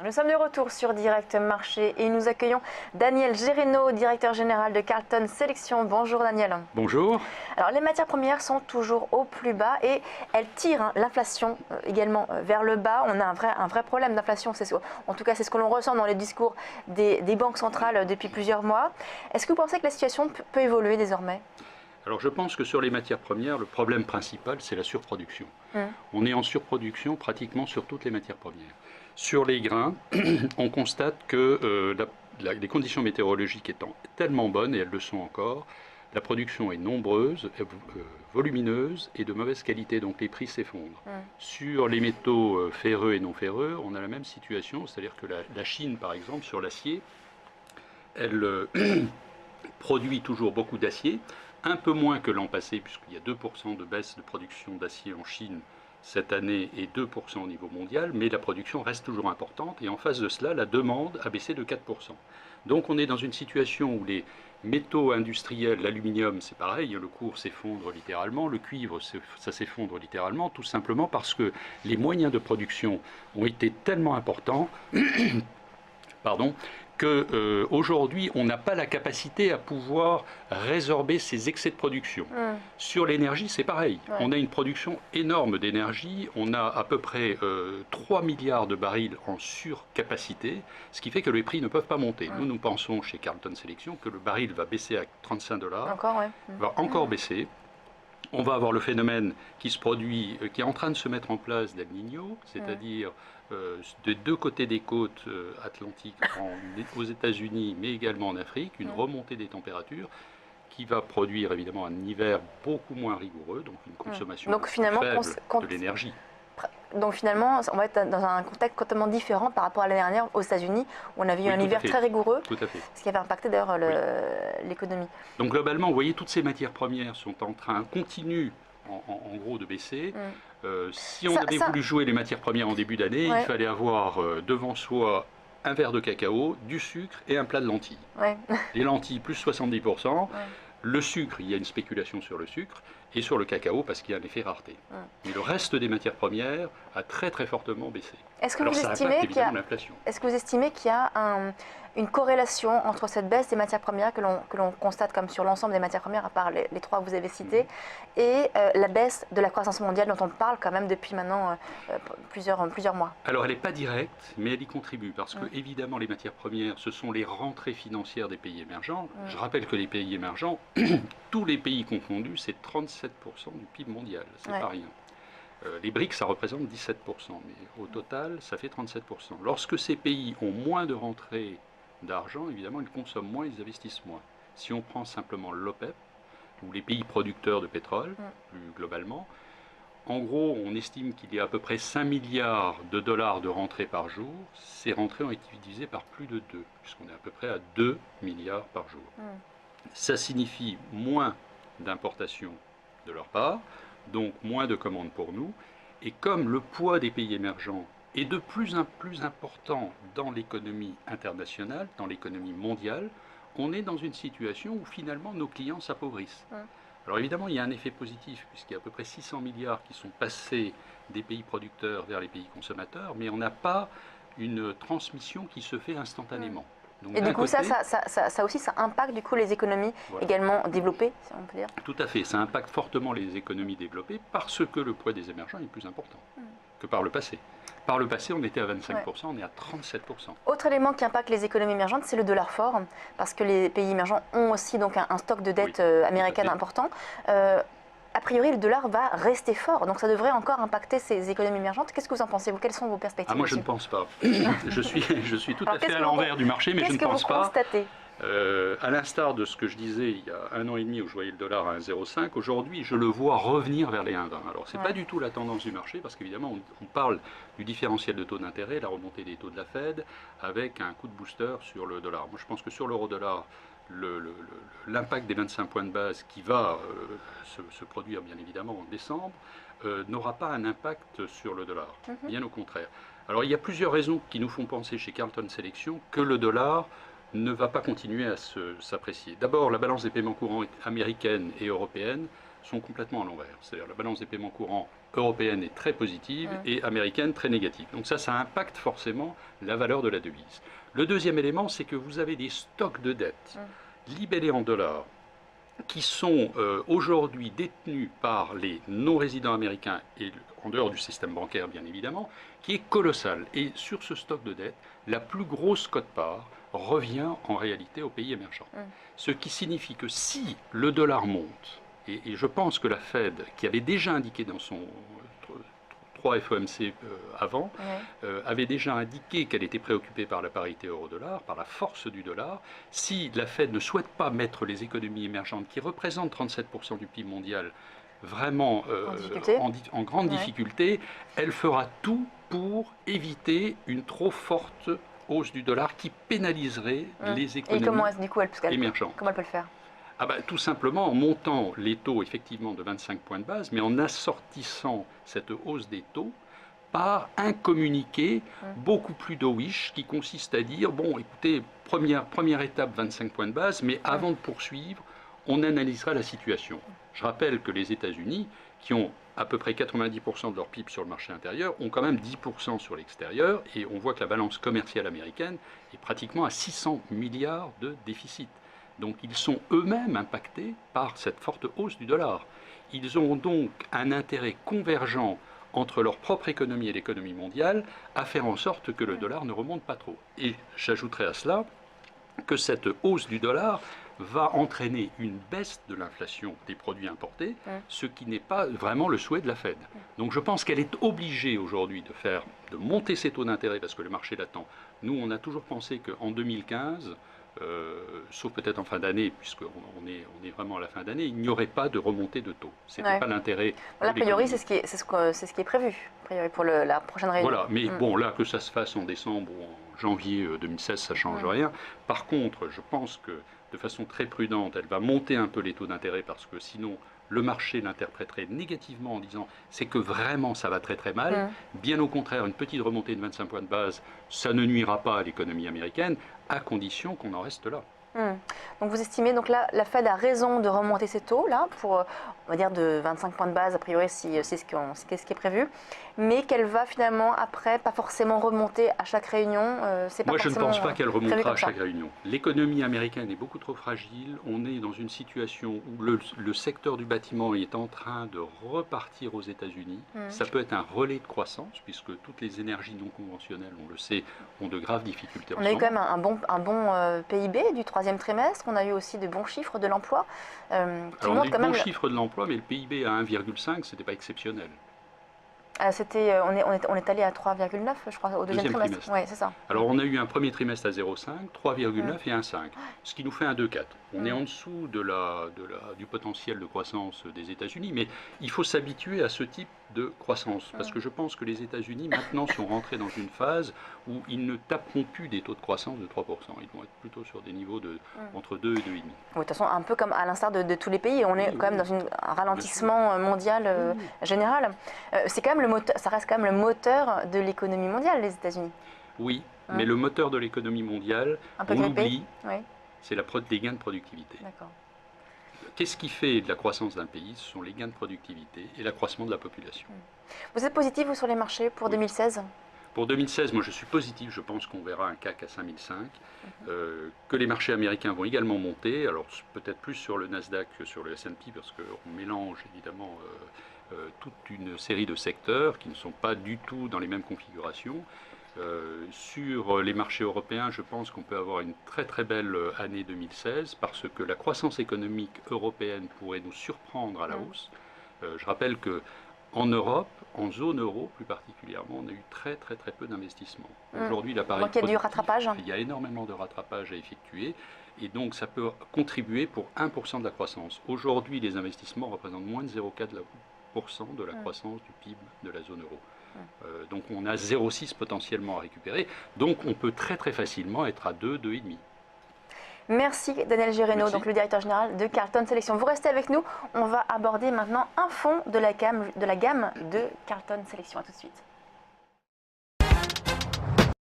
Nous sommes de retour sur Direct Marché et nous accueillons Daniel Gérénaud, directeur général de Carlton Sélection. Bonjour Daniel. Bonjour. Alors les matières premières sont toujours au plus bas et elles tirent l'inflation également vers le bas. On a un vrai problème d'inflation, en tout cas c'est ce que l'on ressent dans les discours des banques centrales depuis plusieurs mois. Est-ce que vous pensez que la situation peut évoluer désormais ? Alors je pense que sur les matières premières, le problème principal c'est la surproduction. On est en surproduction pratiquement sur toutes les matières premières. Sur les grains, on constate que les conditions météorologiques étant tellement bonnes, et elles le sont encore, la production est nombreuse, volumineuse et de mauvaise qualité, donc les prix s'effondrent. Sur les métaux ferreux et non ferreux, on a la même situation, c'est-à-dire que la Chine, par exemple, sur l'acier, elle produit toujours beaucoup d'acier, un peu moins que l'an passé, puisqu'il y a 2% de baisse de production d'acier en Chine cette année et 2% au niveau mondial, mais la production reste toujours importante et en face de cela, la demande a baissé de 4%. Donc on est dans une situation où les métaux industriels, l'aluminium c'est pareil, le cours s'effondre littéralement, le cuivre ça s'effondre littéralement, tout simplement parce que les moyens de production ont été tellement importants qu'aujourd'hui, on n'a pas la capacité à pouvoir résorber ces excès de production. Sur l'énergie, c'est pareil. Ouais. On a une production énorme d'énergie. On a à peu près 3 milliards de barils en surcapacité, ce qui fait que les prix ne peuvent pas monter. Nous pensons chez Carlton Sélection que le baril va baisser à 35 $. Encore, ouais. Va encore baisser. On va avoir le phénomène qui se produit, qui est en train de se mettre en place d'El Niño, c'est-à-dire des deux côtés des côtes atlantiques aux États-Unis, mais également en Afrique, une remontée des températures qui va produire évidemment un hiver beaucoup moins rigoureux, donc une consommation faible de l'énergie. Donc finalement, on va être dans un contexte complètement différent par rapport à l'année dernière aux États-Unis, où on avait eu un hiver très rigoureux, ce qui avait impacté d'ailleurs l'économie. Donc globalement, vous voyez, toutes ces matières premières sont en train, continuent en gros de baisser. Si on avait voulu jouer les matières premières en début d'année, il fallait avoir devant soi un verre de cacao, du sucre et un plat de lentilles. Les lentilles plus 70%. Le sucre, il y a une spéculation sur le sucre, et sur le cacao parce qu'il y a un effet rareté. Mais le reste des matières premières a très très fortement baissé. Est-ce que vous estimez qu'il y a une corrélation entre cette baisse des matières premières que l'on constate comme sur l'ensemble des matières premières, à part les trois que vous avez cités, et la baisse de la croissance mondiale dont on parle quand même depuis maintenant plusieurs mois? Alors elle n'est pas directe, mais elle y contribue, parce que évidemment les matières premières, ce sont les rentrées financières des pays émergents. Je rappelle que les pays émergents, tous les pays confondus, c'est 37% du PIB mondial, c'est pas rien. Les BRICS, ça représente 17%, mais au total, ça fait 37%. Lorsque ces pays ont moins de rentrées d'argent, évidemment, ils consomment moins, ils investissent moins. Si on prend simplement l'OPEP, ou les pays producteurs de pétrole, plus globalement, en gros, on estime qu'il y a à peu près 5 milliards de dollars de rentrées par jour. Ces rentrées ont été divisées par plus de 2, puisqu'on est à peu près à 2 milliards par jour. Ça signifie moins d'importations de leur part, donc moins de commandes pour nous. Et comme le poids des pays émergents est de plus en plus important dans l'économie internationale, dans l'économie mondiale, on est dans une situation où finalement nos clients s'appauvrissent. Alors évidemment, il y a un effet positif, puisqu'il y a à peu près 600 milliards qui sont passés des pays producteurs vers les pays consommateurs, mais on n'a pas une transmission qui se fait instantanément. Donc, et du coup, ça aussi, ça impacte du coup les économies également développées, si on peut dire. Tout à fait, ça impacte fortement les économies développées parce que le poids des émergents est plus important que par le passé. Par le passé, on était à 25%, on est à 37%. Autre élément qui impacte les économies émergentes, c'est le dollar fort, parce que les pays émergents ont aussi donc un stock de dette américaine important. A priori, le dollar va rester fort, donc ça devrait encore impacter ces économies émergentes. Qu'est-ce que vous en pensez, vous? Quelles sont vos perspectives? Moi, je ne pense pas. je suis tout à fait à l'envers du marché, mais je ne pense pas. Qu'est-ce que vous constatez? À l'instar de ce que je disais il y a 1 an et demi où je voyais le dollar à 1,05, aujourd'hui je le vois revenir vers les 1,20. Alors c'est pas du tout la tendance du marché parce qu'évidemment on parle du différentiel de taux d'intérêt, la remontée des taux de la Fed avec un coup de booster sur le dollar. Moi je pense que sur l'euro-dollar, l'impact des 25 points de base qui va se produire bien évidemment en décembre n'aura pas un impact sur le dollar, bien au contraire. Alors il y a plusieurs raisons qui nous font penser chez Carlton Sélection que le dollar ne va pas continuer à s'apprécier. D'abord, la balance des paiements courants américaine et européenne sont complètement à l'envers. C'est-à-dire la balance des paiements courants européenne est très positive et américaine très négative. Donc ça impacte forcément la valeur de la devise. Le deuxième élément, c'est que vous avez des stocks de dettes libellés en dollars qui sont aujourd'hui détenus par les non-résidents américains et en dehors du système bancaire bien évidemment, qui est colossal. Et sur ce stock de dettes, la plus grosse quote-part revient en réalité aux pays émergents. Ce qui signifie que si le dollar monte, et je pense que la Fed, qui avait déjà indiqué dans son 3 FOMC avant, avait déjà indiqué qu'elle était préoccupée par la parité euro-dollar, par la force du dollar. Si la Fed ne souhaite pas mettre les économies émergentes, qui représentent 37% du PIB mondial, vraiment en grande difficulté, elle fera tout pour éviter une trop forte hausse du dollar qui pénaliserait les économies émergentes. Comment elle peut le faire? Tout simplement en montant les taux effectivement de 25 points de base, mais en assortissant cette hausse des taux par un communiqué beaucoup plus dovish qui consiste à dire, bon écoutez, première étape 25 points de base, mais avant de poursuivre, on analysera la situation. Je rappelle que les États-Unis, qui ont à peu près 90% de leur PIB sur le marché intérieur, ont quand même 10% sur l'extérieur, et on voit que la balance commerciale américaine est pratiquement à 600 milliards de déficit. Donc ils sont eux-mêmes impactés par cette forte hausse du dollar. Ils ont donc un intérêt convergent entre leur propre économie et l'économie mondiale à faire en sorte que le dollar ne remonte pas trop. Et j'ajouterai à cela que cette hausse du dollar va entraîner une baisse de l'inflation des produits importés, ce qui n'est pas vraiment le souhait de la Fed. Donc je pense qu'elle est obligée aujourd'hui de monter ses taux d'intérêt parce que le marché l'attend. Nous, on a toujours pensé qu'en 2015, sauf peut-être en fin d'année, puisqu'on est vraiment à la fin d'année, il n'y aurait pas de remontée de taux. Ce n'était pas l'intérêt. A priori, c'est ce qui est prévu a priori, pour la prochaine réunion. Voilà, mais bon, là, que ça se fasse en décembre ou en janvier 2016, ça ne change rien. Par contre, je pense que de façon très prudente, elle va monter un peu les taux d'intérêt parce que sinon, le marché l'interpréterait négativement en disant c'est que vraiment ça va très très mal. Bien au contraire, une petite remontée de 25 points de base, ça ne nuira pas à l'économie américaine, à condition qu'on en reste là. Donc vous estimez, donc là, la Fed a raison de remonter ses taux, là, pour, on va dire, de 25 points de base, a priori, si c'est ce qui est prévu, mais qu'elle va finalement, après, pas forcément remonter à chaque réunion. Moi, je ne pense pas qu'elle remontera à chaque réunion. L'économie américaine est beaucoup trop fragile. On est dans une situation où le secteur du bâtiment est en train de repartir aux États-Unis. Ça peut être un relais de croissance, puisque toutes les énergies non conventionnelles, on le sait, ont de graves difficultés. On a eu quand même un bon PIB du troisième trimestre, on a eu aussi de bons chiffres de l'emploi. Alors on a eu de bons chiffres de l'emploi, mais le PIB à 1,5, ce n'était pas exceptionnel. On est allé à 3,9, je crois, au deuxième trimestre. Oui, c'est ça. Alors on a eu un premier trimestre à 0,5, 3,9 et 1,5, ce qui nous fait un 2,4. On est en dessous du potentiel de croissance des États-Unis, mais il faut s'habituer à ce type de croissance, parce que je pense que les États-Unis maintenant sont rentrés dans une phase où ils ne taperont plus des taux de croissance de 3%. Ils vont être plutôt sur des niveaux entre 2 et 2,5. Oui, de toute façon, un peu comme à l'instar de tous les pays, on est quand même dans un ralentissement mondial général. C'est quand même ça reste quand même le moteur de l'économie mondiale, les États-Unis. Oui, mais le moteur de l'économie mondiale, on l'oublie, c'est les gains de productivité. Qu'est-ce qui fait de la croissance d'un pays? Ce sont les gains de productivité et l'accroissement de la population. Vous êtes positif, vous, sur les marchés pour 2016? Pour 2016, moi je suis positif, je pense qu'on verra un CAC à 5005, que les marchés américains vont également monter, alors peut-être plus sur le Nasdaq que sur le S&P, parce qu'on mélange évidemment toute une série de secteurs qui ne sont pas du tout dans les mêmes configurations. Sur les marchés européens, je pense qu'on peut avoir une très très belle année 2016 parce que la croissance économique européenne pourrait nous surprendre à la hausse. Je rappelle que en Europe, en zone euro plus particulièrement, on a eu très très très peu d'investissements. Aujourd'hui, l'appareil productif, il y a du rattrapage. Il y a énormément de rattrapage à effectuer et donc ça peut contribuer pour 1% de la croissance. Aujourd'hui, les investissements représentent moins de 0,4% de la croissance du PIB de la zone euro. Donc on a 0,6 potentiellement à récupérer. Donc on peut très très facilement être à 2, 2,5. Merci Daniel Gireno, donc le directeur général de Carlton Sélection. Vous restez avec nous, on va aborder maintenant un fonds de la gamme de Carlton Sélection. À tout de suite.